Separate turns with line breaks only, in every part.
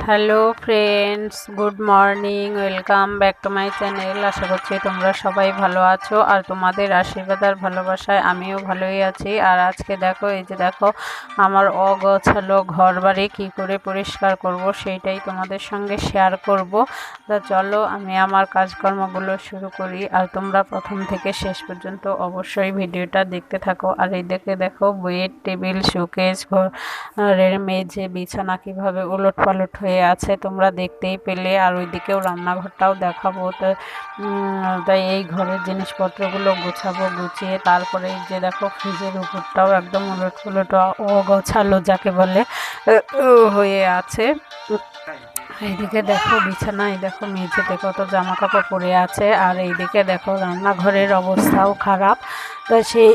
Hello friends, good morning. Welcome back to my channel. আশা করছি তোমরা সবাই ভালো আছো, আর তোমাদের আশীর্বাদ আর ভালোবাসায় আমিও ভালোই আছি। আর আজকে দেখো, এই যে দেখো আমার অগোছালো ঘর বাড়ি কী করে পরিষ্কার করব সেইটাই তোমাদের সঙ্গে শেয়ার করব। তা চলো আমি আমার কাজকর্মগুলো শুরু করি, আর তোমরা প্রথম থেকে শেষ পর্যন্ত অবশ্যই ভিডিওটা দেখতে থাকো। আর এই দেখো বেড, টেবিল, শোকেস, ঘরের মেঝে, বিছানা কীভাবে ওলট পালট হয়ে আছে তোমরা দেখতেই পেলে। আর ওইদিকেও রান্নাঘরটাও দেখাবো। তো তাই এই ঘরের জিনিসপত্রগুলো গোছাবো, গুছিয়ে তারপরে এই যে দেখো ফ্রিজের উপরটাও একদম উলট পুলট অগোছালো যাকে বলে হয়ে আছে। এইদিকে দেখো বিছানা, এই দেখো মেঝেতে কত জামা কাপড় পরে আছে। আর এইদিকে দেখো রান্নাঘরের অবস্থাও খারাপ। তো সেই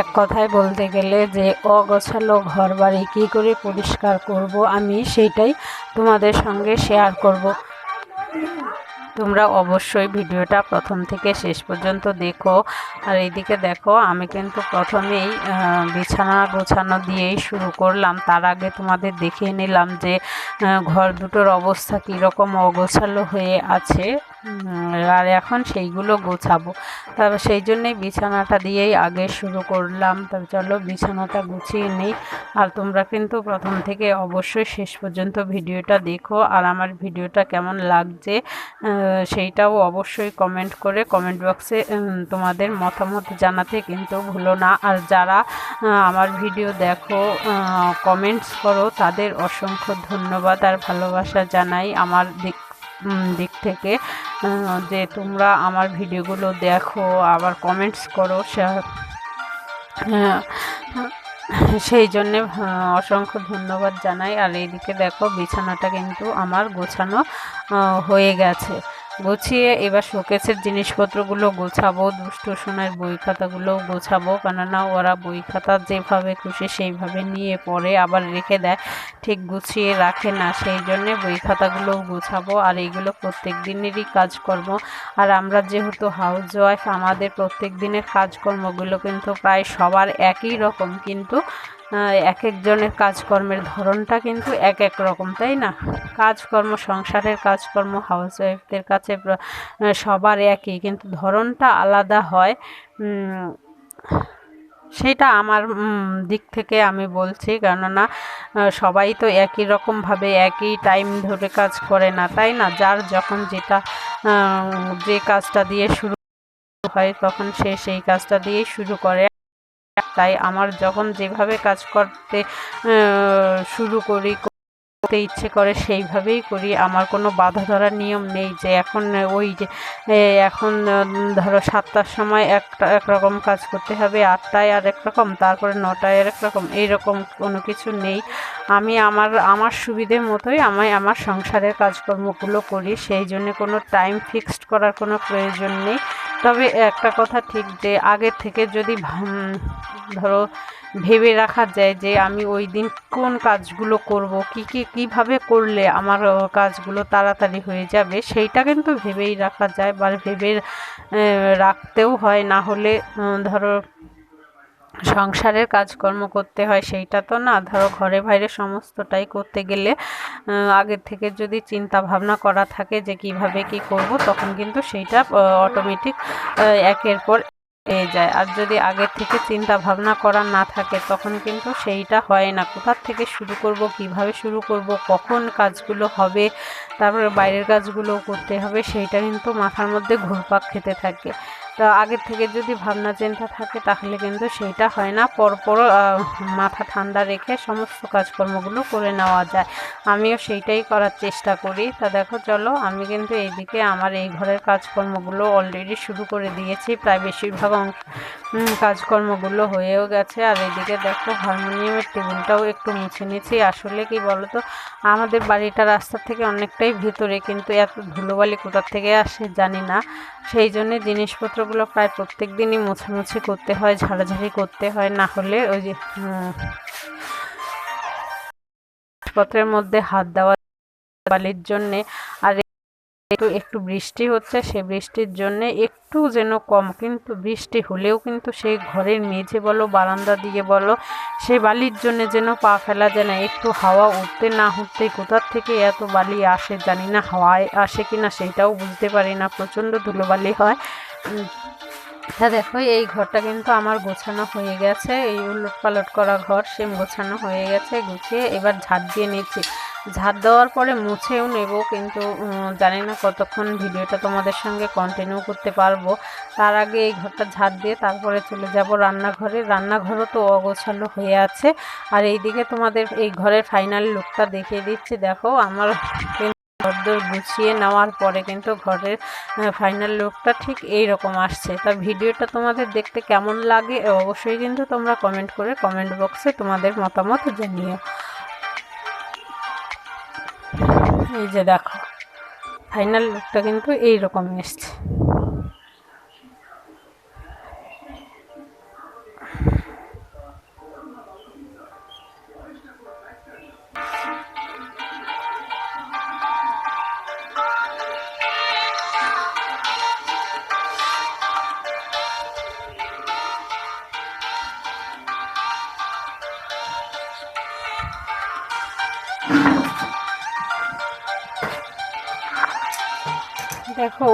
এক কথায় বলতে গেলে যে অগোছালো ঘর বাড়ি কী করে পরিষ্কার করব আমি সেইটাই তোমাদের সঙ্গে শেয়ার করব। তোমরা অবশ্যই ভিডিওটা প্রথম থেকে শেষ পর্যন্ত দেখো। আর এইদিকে দেখো আমি কিন্তু প্রথমেই বিছানা গোছানো দিয়েই শুরু করলাম। তার আগে তোমাদের দেখিয়ে নিলাম যে ঘর দুটোর অবস্থা কীরকম অগোছালো হয়ে আছে, আর এখন সেইগুলো গোছাবো। তারপর সেই জন্যেই বিছানাটা দিয়েই আগে শুরু করলাম। তবে চলো বিছানাটা গুছিয়ে নিই। আর তোমরা কিন্তু প্রথম থেকে অবশ্যই শেষ পর্যন্ত ভিডিওটা দেখো। আর আমার ভিডিওটা কেমন লাগছে সেইটাও অবশ্যই কমেন্ট করে কমেন্ট বক্সে তোমাদের মতামত জানাতে কিন্তু ভুলো না। আর যারা আমার ভিডিও দেখো, কমেন্টস করো, তাদের অসংখ্য ধন্যবাদ আর ভালোবাসা জানাই আমার দিক থেকে, যে তোমরা আমার ভিডিওগুলো দেখো আবার কমেন্টস করো, সেই জন্যে অসংখ্য ধন্যবাদ জানাই। আর এইদিকে দেখো বিছানাটা কিন্তু আমার গোছানো হয়ে গেছে। গুছিয়ে এবার শোকেসের জিনিসপত্রগুলো গোছাবো, দুষ্টু সোনার বই খাতাগুলোও গোছাবো, কেননা ওরা বই খাতা যেভাবে খুশি সেইভাবে নিয়ে পড়ে আবার রেখে দেয়, ঠিক গুছিয়ে রাখে না। সেই জন্যে বই খাতাগুলোও গোছাবো। আর এইগুলো প্রত্যেক দিনেরই কাজকর্ম। আর আমরা যেহেতু হাউস ওয়াইফ, আমাদের প্রত্যেক দিনের কাজকর্মগুলো কিন্তু প্রায় সবার একই রকম, কিন্তু এক একজনের কাজকর্মের ধরনটা কিন্তু এক এক রকম, তাই না? কাজকর্ম, সংসারের কাজকর্ম হাউস ওয়াইফদের কাছে সবার একই, কিন্তু ধরনটা আলাদা হয়। সেটা আমার দিক থেকে আমি বলছি, কেননা সবাই তো একই রকমভাবে একই টাইম ধরে কাজ করে না, তাই না? যার যখন যেটা যে কাজটা দিয়ে শুরু হয় তখন সে সেই কাজটা দিয়েই শুরু করে। তাই আমার যখন যেভাবে কাজ করতে শুরু করি, করতে ইচ্ছে করে সেইভাবেই করি। আমার কোনো বাধা ধরার নিয়ম নেই যে এখন ওই যে এখন ধরো 7টার সময় একরকম কাজ করতে হবে, 8টায় আর একরকম, তারপরে 9টায় আর একরকম, এইরকম কোনো কিছু নেই। আমি আমার সুবিধের মতোই আমি আমার সংসারের কাজকর্মগুলো করি, সেই জন্যে কোনো টাইম ফিক্সড করার কোনো প্রয়োজন নেই। তবে একটা কথা ঠিক, যে আগে থেকে যদি ধরো ভেবে রাখা যায় যে আমি ওই দিন কোন কাজগুলো করব, কিভাবে করলে আমার কাজগুলো তাড়াতাড়ি হয়ে যাবে, সেইটা কিন্তু ভেবেই রাখা যায় বা ভেবে রাখতেও হয়। না হলে ধরো সংসারের কাজকর্ম করতে হয়, সেইটা তো না। ধরো ঘরে বাইরে সমস্তটাই করতে গেলে আগের থেকে যদি চিন্তা ভাবনা করা থাকে যে কিভাবে কি করব, তখন কিন্তু সেইটা অটোমেটিক একের পর পেয়ে যায়। আর যদি আগের থেকে চিন্তা ভাবনা করা না থাকে তখন কিন্তু সেইটা হয় না। কোথা থেকে শুরু করব, কিভাবে শুরু করব, কখন কাজগুলো হবে, তারপরে বাইরের কাজগুলোও করতে হবে, সেইটা কিন্তু মাথার মধ্যে ঘুরপাক খেতে থাকে। তো আগের থেকে যদি ভাবনা চিন্তা থাকে তাহলে কিন্তু সেইটা হয় না। পরপর মাথা ঠান্ডা রেখে সমস্ত কাজকর্মগুলো করে নেওয়া যায়। আমিও সেইটাই করার চেষ্টা করি। তা দেখো চলো, আমি কিন্তু এইদিকে আমার এই ঘরের কাজকর্মগুলো অলরেডি শুরু করে দিয়েছি, প্রায় বেশিরভাগ কাজকর্মগুলো হয়েও গেছে। আর এইদিকে দেখো হারমোনিয়ামের টেবিলটাও একটু মুছে নিয়েছি। আসলে কি বলো তো, আমাদের বাড়িটা রাস্তার থেকে অনেকটাই ভিতরে, কিন্তু এত ধুলোবালি কোথার থেকে আসে জানি না। সেই জন্যে জিনিসপত্রগুলো প্রায় প্রত্যেক দিনই মোছামুছি করতে হয়, ঝাড়াঝাড়ি করতে হয়, না হলে ওই যে জিনিসপত্রের মধ্যে হাত দেওয়া বালির জন্যে। আর একটু একটু বৃষ্টি হচ্ছে, সে বৃষ্টির জন্য একটু যেন কম, কিন্তু বৃষ্টি হলেও কিন্তু সেই ঘরের মেঝে বলো বারান্দা দিয়ে বলো সেই বালির জন্য যেন পা ফেলা যায় না। একটু হাওয়া উঠতে না উঠতে কোথার থেকে এত বালি আসে জানি না, হাওয়ায় আসে কিনা সেইটাও বুঝতে পারি না, প্রচণ্ড ধুলোবালি হয়। তা দেখো এই ঘরটা কিন্তু আমার গোছানো হয়ে গেছে, এই উলট পালট করা ঘর সেম গোছানো হয়ে গেছে। গুছিয়ে এবার ঝাড় দিয়ে নিচ্ছি। ঝাড় দেওয়ার পরে মুছেও নেব, কিন্তু জানি না কতক্ষণ ভিডিওটা তোমাদের সঙ্গে কন্টিনিউ করতে পারবো। তার আগে এই ঘরটা ঝাড় দিয়ে তারপরে চলে যাব রান্নাঘরে। রান্নাঘরও তো অগোছালো হয়ে আছে। আর এইদিকে তোমাদের এই ঘরের ফাইনাল লুকটা দেখিয়ে দিচ্ছি। দেখো আমার ঘরদোর গুছিয়ে নেওয়ার পরে কিন্তু ঘরের ফাইনাল লুকটা ঠিক এই রকম আসছে। তা ভিডিওটা তোমাদের দেখতে কেমন লাগে অবশ্যই কিন্তু তোমরা কমেন্ট করে কমেন্ট বক্সে তোমাদের মতামত জানিও। এই যে দেখো ফাইনাল লুকটা কিন্তু এই রকম এসছে। দেখো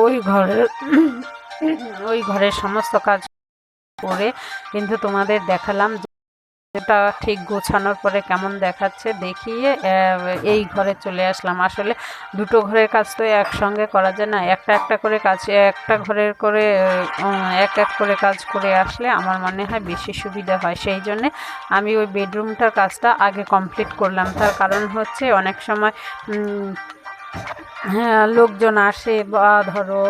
ওই ঘরের সমস্ত কাজ করে কিন্তু তোমাদের দেখালাম যেটা ঠিক গোছানোর পরে কেমন দেখাচ্ছে দেখিয়ে এই ঘরে চলে আসলাম। আসলে দুটো ঘরের কাজ তো একসঙ্গে করা যায় না, একটা একটা করে কাজ, একটা ঘরের করে এক এক করে কাজ করে আসলে আমার মনে হয় বেশি সুবিধা হয়। সেই জন্যে আমি ওই বেডরুমটার কাজটা আগে কমপ্লিট করলাম। তার কারণ হচ্ছে অনেক সময় লোকজন আসে বা ধরো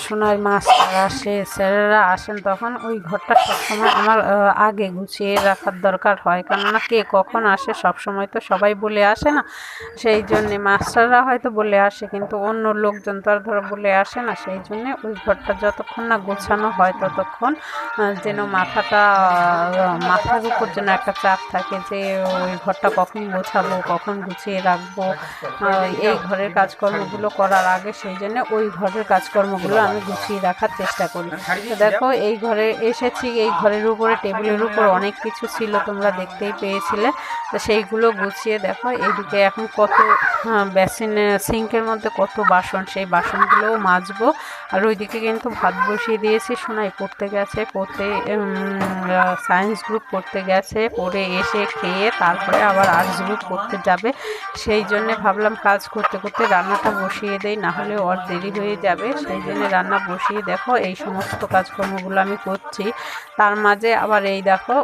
সোনার মাস্টার আসে, স্যারেরা আসেন, তখন ওই ঘরটা সবসময় আমার আগে গুছিয়ে রাখার দরকার হয়। কেননা কে কখন আসে সবসময় তো সবাই বলে আসে না। সেই জন্যে মাস্টাররা হয়তো বলে আসে কিন্তু অন্য লোকজন তো আর ধরো বলে আসে না। সেই জন্যে ওই ঘরটা যতক্ষণ না গোছানো হয় ততক্ষণ যেন মাথার উপর যেন একটা চাপ থাকে যে ওই ঘরটা কখন গোছাবো, কখন গুছিয়ে রাখবো, এই ঘরের কাজকর্মগুলো করার আগে সেই জন্য ওই ঘরের কাজকর্মগুলো আমি গুছিয়ে রাখার চেষ্টা করি। তো দেখো এই ঘরে এসেছি, এই ঘরের উপরে টেবিলের উপর অনেক কিছু ছিল তোমরা দেখতেই পেয়েছিলে। তো সেইগুলো গুছিয়ে দেখো এইদিকে এখন কত বেসিনে সিঙ্কের মধ্যে কত বাসন, সেই বাসনগুলোও মাজবো। আর ওইদিকে কিন্তু ভাত বসিয়ে দিয়েছি। সোনাই পড়তে গেছে, সায়েন্স গ্রুপ পড়তে গেছে, পড়ে এসে খেয়ে তারপরে আবার আর্টস গ্রুপ পড়তে যাবে। সেই জন্যে ভাবলাম কাজ করতে করতে রান্নাটা বসিয়ে দেই, না হলে ওর দেরি হয়ে যাবে। সেই জন্য রান্না বসিয়ে দেখো এই সমস্ত কাজকর্মগুলো আমি করছি। তার মাঝে আবার এই দেখো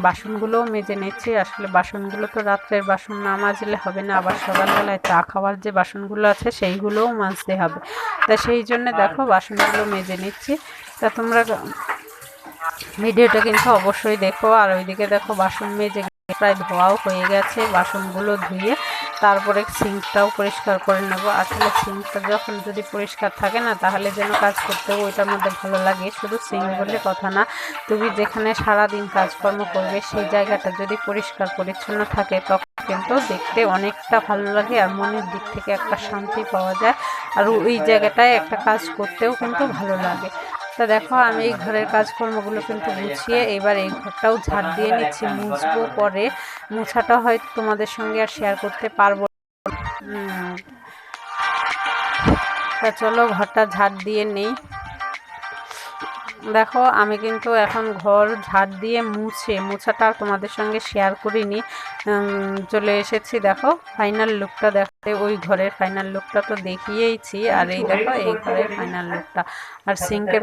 বাসনগুলোও মেজে নিচ্ছি। আসলে বাসনগুলো তো রাত্রের বাসন না মাজলে হবে না, আবার সকালবেলায় চা খাওয়ার যে বাসনগুলো আছে সেইগুলোও মাজতে হবে। তা সেই জন্য দেখো বাসনগুলো মেজে নিচ্ছি। তা তোমরা ভিডিওটা কিন্তু অবশ্যই দেখো। আর ওইদিকে দেখো বাসন মেজে প্রায় ধোয়াও হয়ে গেছে। বাসনগুলো ধুয়ে তারপরে সিঙ্কটাও পরিষ্কার করে নেব। আসলে সিঙ্কটা যখন যদি পরিষ্কার থাকে না তাহলে যেন কাজ করতেও ওইটার মধ্যে ভালো লাগে। শুধু সিঙ্ক বলে কথা না, তুমি যেখানে সারাদিন কাজকর্ম করবে সেই জায়গাটা যদি পরিষ্কার পরিচ্ছন্ন থাকে তখন কিন্তু দেখতে অনেকটা ভালো লাগে আর মনের দিক থেকে একটা শান্তি পাওয়া যায়। আর ওই জায়গাটায় একটা কাজ করতেও কিন্তু ভালো লাগে। তা দেখো আমি এই ঘরের কাজকর্মগুলো কিন্তু গুছিয়ে এবার এই ঘরটাও ঝাড় দিয়ে নিচ্ছি। মুছবো পরে, মোছাটা হয়তো তোমাদের সঙ্গে আর শেয়ার করতে পারবো। তা চলো ঘরটা ঝাড় দিয়ে নেই। দেখো আমি কিন্তু এখন ঘর ঝাড় দিয়ে মোছাটা তোমাদের সঙ্গে শেয়ার করিনি, চলে এসেছি। দেখো ফাইনাল লুকটা দেখতে, ওই ঘরের ফাইনাল লুকটা তো দেখিয়েইছি। আর এই দেখো এই ঘরের ফাইনাল লুকটা। আর সিঙ্কের